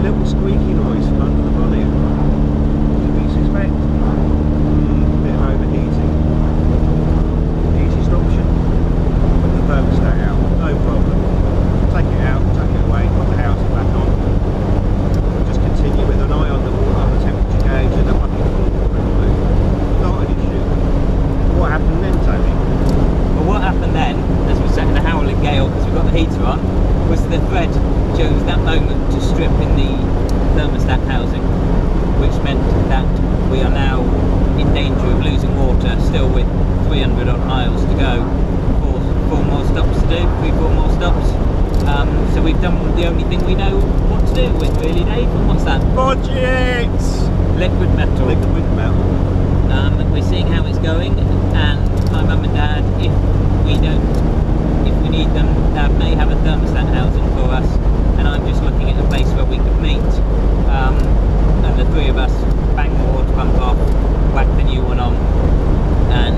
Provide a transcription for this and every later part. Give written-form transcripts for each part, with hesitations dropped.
little squeaky noise from under the bonnet. What do you suspect? Bit of overheating. Easiest option. Put the thermostat out, no problem. Take it out, take it away, put the house back on. Just continue with an eye on the temperature gauge and a bucket full of water. Not an issue. What happened then, Tony? Well, what happened then, as we sat in a howling gale because we've got the heater on, was the thread chose that moment to strip in the thermostat housing, which meant that we are now in danger of losing water, still with 300 odd miles to go. Four more stops to do, 3-4 more stops. So we've done the only thing we know what to do with, really, Dave. And what's that? Budget! Liquid metal. Liquid metal. We're seeing how it's going, and my mum and dad, if we need them, Dad may have a thermostat housing for us, and I'm just looking at a place where we could meet, and the three of us bang the water pump off, whack the new one on, and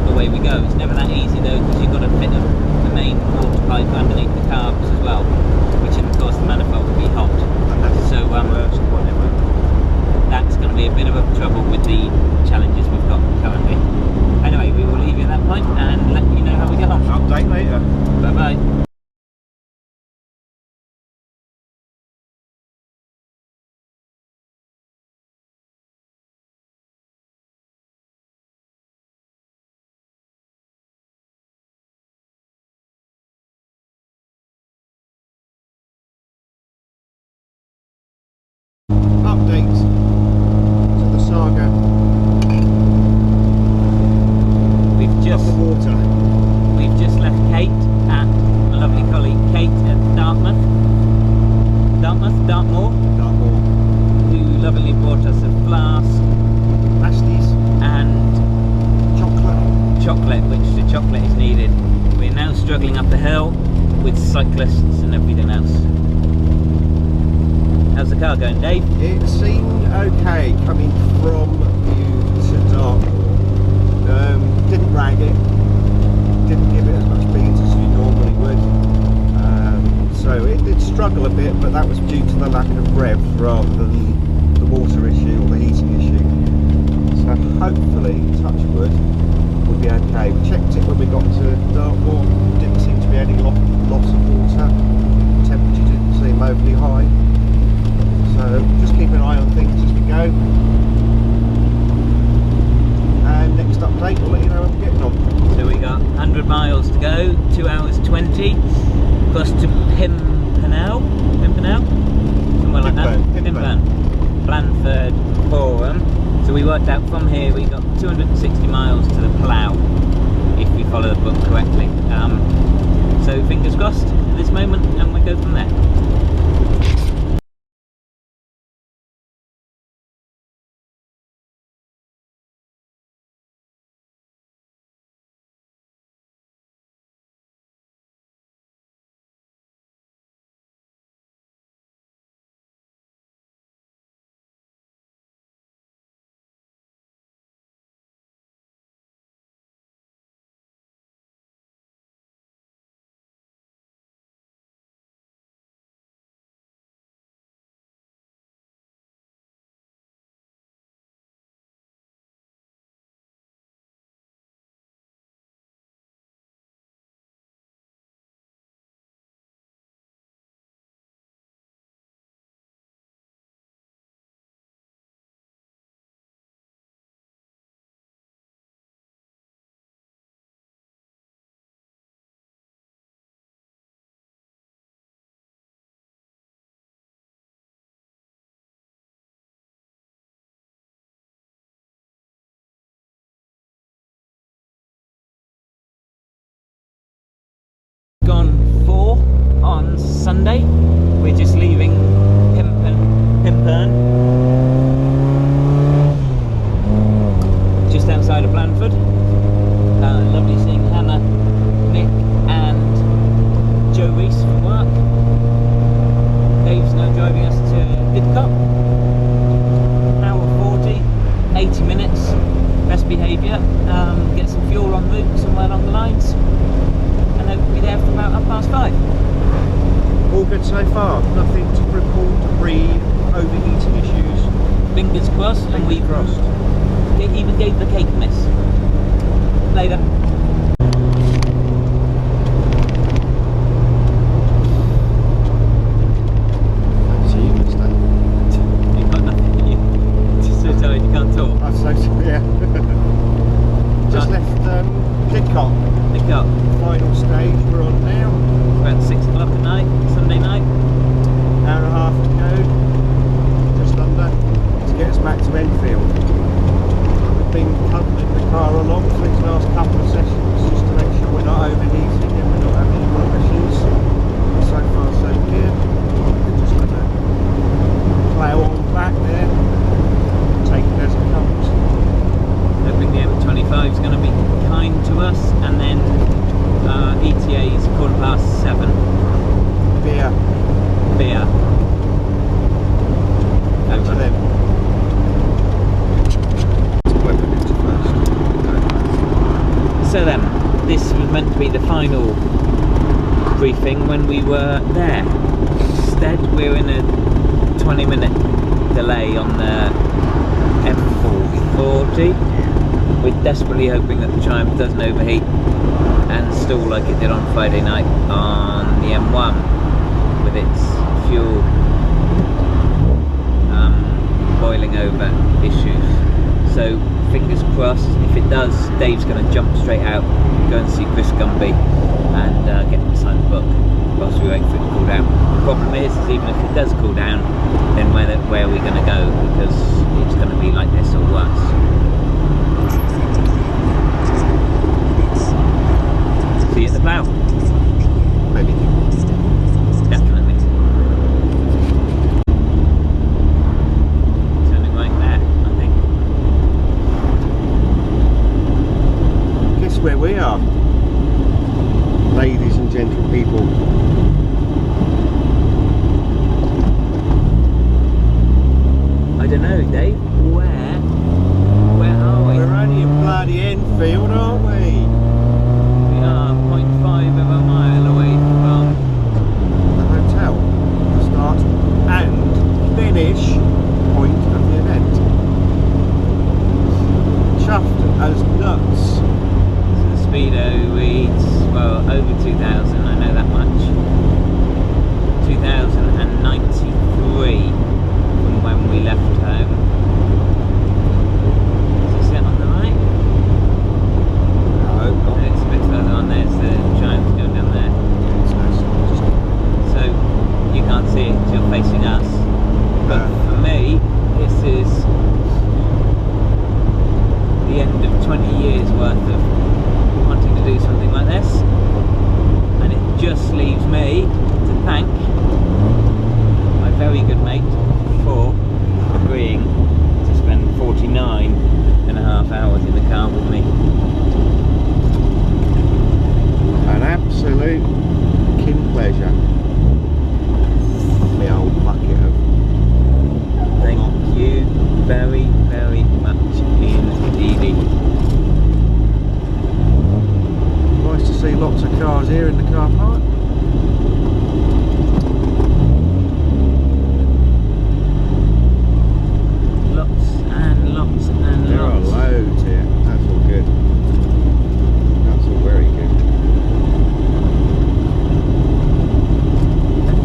away we go. It's never that easy though, because you've got to fit the main water pipe underneath the carbs as well, which of course the manifold will be hot. And that's So the worst one ever. That's going to be a bit of a trouble with the challenges we've got currently. Anyway, we will leave you at that point and let you know how we get on. Update later. Bye bye. Update to the saga of the water. We've just left Kate at my lovely colleague Kate at Dartmoor, who lovingly brought us a flask, Pasties and chocolate. which the chocolate is needed. We're now struggling up the hill with cyclists and everything else. How's the car going, Dave? It seemed okay coming from you to Dartmoor. Didn't rag it, didn't give it as much beans as you normally would. So it did struggle a bit, but that was due to the lack of rev rather than the water issue or the heating issue. So hopefully, touch wood, we'll be okay. We checked it when we got to Dartmoor, didn't seem to be any loss of water. Temperature didn't seem overly high. So just keep an eye on things as we go. And next update we'll let you know how we're getting on. So we got 100 miles to go, 2 hours 20, plus to Pimpernel, somewhere like that. Pimpern. Blandford Forum. So we worked out from here we got 260 miles to the plough, if we follow the book correctly. So fingers crossed at this moment, and we go from there. Gone 4 on Sunday. We're just leaving Pimpern, just outside of Blandford. Lovely seeing Hannah, Nick and Joe Reese from work. Dave's now driving us to Didcot. Hour 40, 80 minutes, best behaviour. Get some fuel en route somewhere along the lines. And hopefully be there for about 5:30. All good so far. Nothing to report, overheating issues. Fingers crossed, and we Crossed. even gave the cake a miss. Later. That's you, mistake. You've got nothing, you just so tired you can't talk. I'm so yeah. Just Right. left Pidcock. Pick up. Final stage we're on now. About 6 o'clock at night, Sunday night. Hour and a half to go. Just under. To get us back to Enfield. We've been pumping the car along for these last couple of sessions just to make sure we're not overheating and we're not having any more issues. So far so good. We're just going to plough on back there. Take it as it comes. Hoping the M25 is going to be kind to us, and then ETA is 7:15. Beer. Beer. To Over. them. So then, this was meant to be the final briefing when we were there. Instead, we're in a 20-minute delay on the M440. We're desperately hoping that the Triumph doesn't overheat and stall like it did on Friday night on the M1 with its fuel boiling over issues. So fingers crossed. If it does, Dave's going to jump straight out, go and see Chris Gumby and get him to sign the book whilst we wait for it to cool down. The problem is even if it does cool down, then where are we going to go, because it's going to be like this or worse. See you at the plough. Maybe. Definitely. Turning right there, I think. Guess where we are, ladies and gentle people. I don't know, Dave. Where are we? We're only in bloody Enfield, aren't we? We are 0.5 of a mile away from The hotel, the start and finish point of the event. Chuffed as nuts. the speedo reads, well, over 2,000, I know that much. 2,093 from when we left home. Is this it on the right? No, No, it's a bit further on. There's the Triumph going down there. So you can't see it because you're facing us. But for me, this is the end of 20 years worth of wanting to do something like this, and it just leaves me to thank my very good mate for agreeing to spend 49.5 hours in the car with me. An absolute kin pleasure. The old bucket of Thank you very, very much indeed. nice to see lots of cars here in the car park. Lots and lots and There are lots. loads here. That's all good. That's all very good.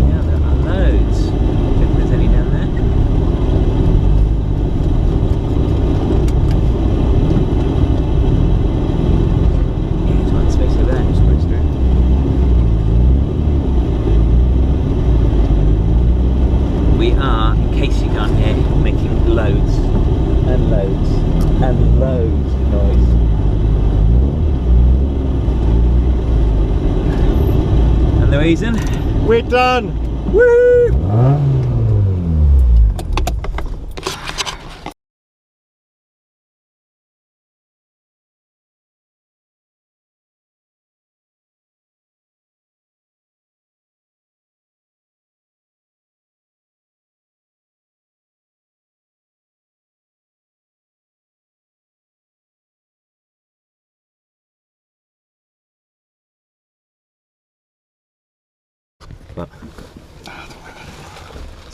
Yeah, there are loads. I don't think there's any down there. Yeah, there's one space over there. Supposed to. We are, in case you can't hear, making loads and loads and loads of noise. And the reason? We're done! Woo! But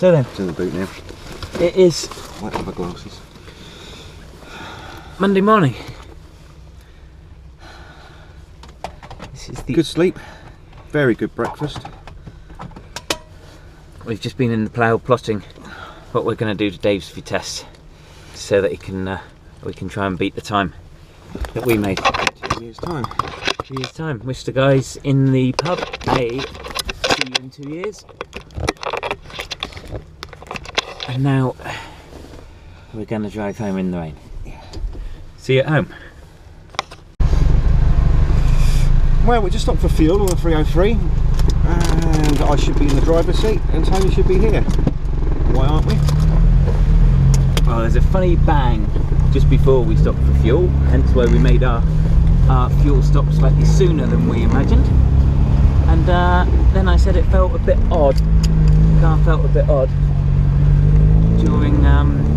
So then, It's in the boot now. it is Might have my glasses. Monday morning. This is the Good sleep. Very good breakfast. We've just been in the plough plotting what we're going to do to Dave's test, so that he can we can try and beat the time that we made. 2 years time. 2 years time. Wish the guys in the pub a see you in 2 years. And now we're going to drive home in the rain. See you at home. Well, we just stopped for fuel on the 303, and I should be in the driver's seat, and Tony should be here. Why aren't we? Well, there's a funny bang just before we stopped for fuel, hence why we made our fuel stop slightly sooner than we imagined. And then I said it felt a bit odd. The car felt a bit odd during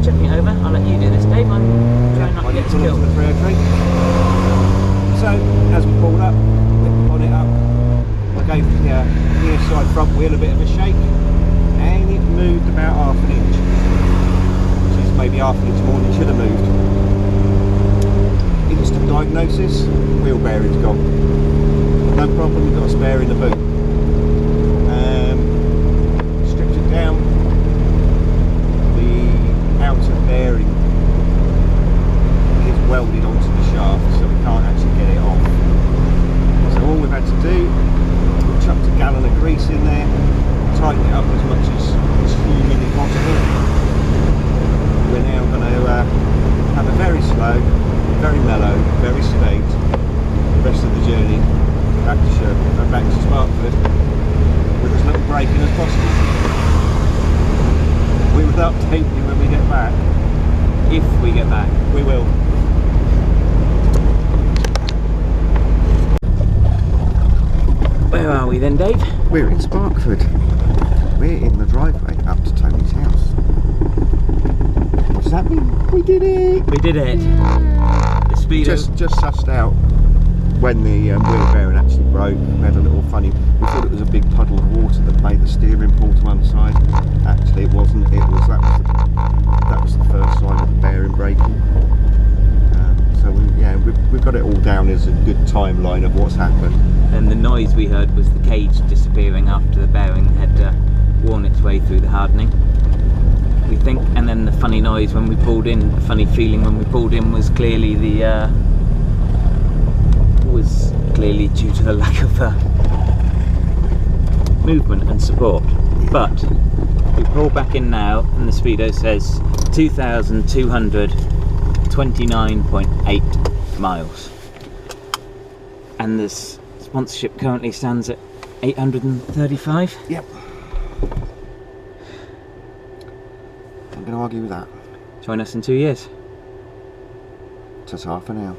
checking it over. I'll let you do this, Dave. I'm trying not to get killed. The 303. So, as we pulled up, whipped the bonnet up, I gave the rear side front wheel a bit of a shake, and it moved about half an inch. Which is maybe half an inch more than it should have moved. Instant diagnosis, wheel bearing's gone. No problem, we've got a spare in the boot. Stripped it down. The outer bearing is welded onto the shaft, so we can't actually get it off. So all we've had to do, we've chucked a gallon of grease in there, tighten it up as much as humanly possible. We're now going to have a very slow, very mellow, very sedate rest of the journey back to Sherwood, back to Sparkford, with as little braking as possible. We will update you when we get back. If we get back. We will. Where are we then, Dave? We're in Sparkford. We're in the driveway up to Tony's house. What does that mean? We did it! We did it. The speed Just sussed out when the wheel bearing actually broke. We had a little funny, we thought it was a big puddle of water that made the steering pull to one side. Actually it wasn't, that was the first sign of the bearing breaking. So we've got it all down as a good timeline of what's happened. And the noise we heard was the cage disappearing after the bearing had worn its way through the hardening, we think. And then the funny noise when we pulled in, the funny feeling when we pulled in was clearly due to the lack of movement and support. But we pull back in now and the speedo says 2,229.8 miles, and this sponsorship currently stands at 835. Yep. I'm going to argue with that. Join us in 2 years. Ta-ta for now.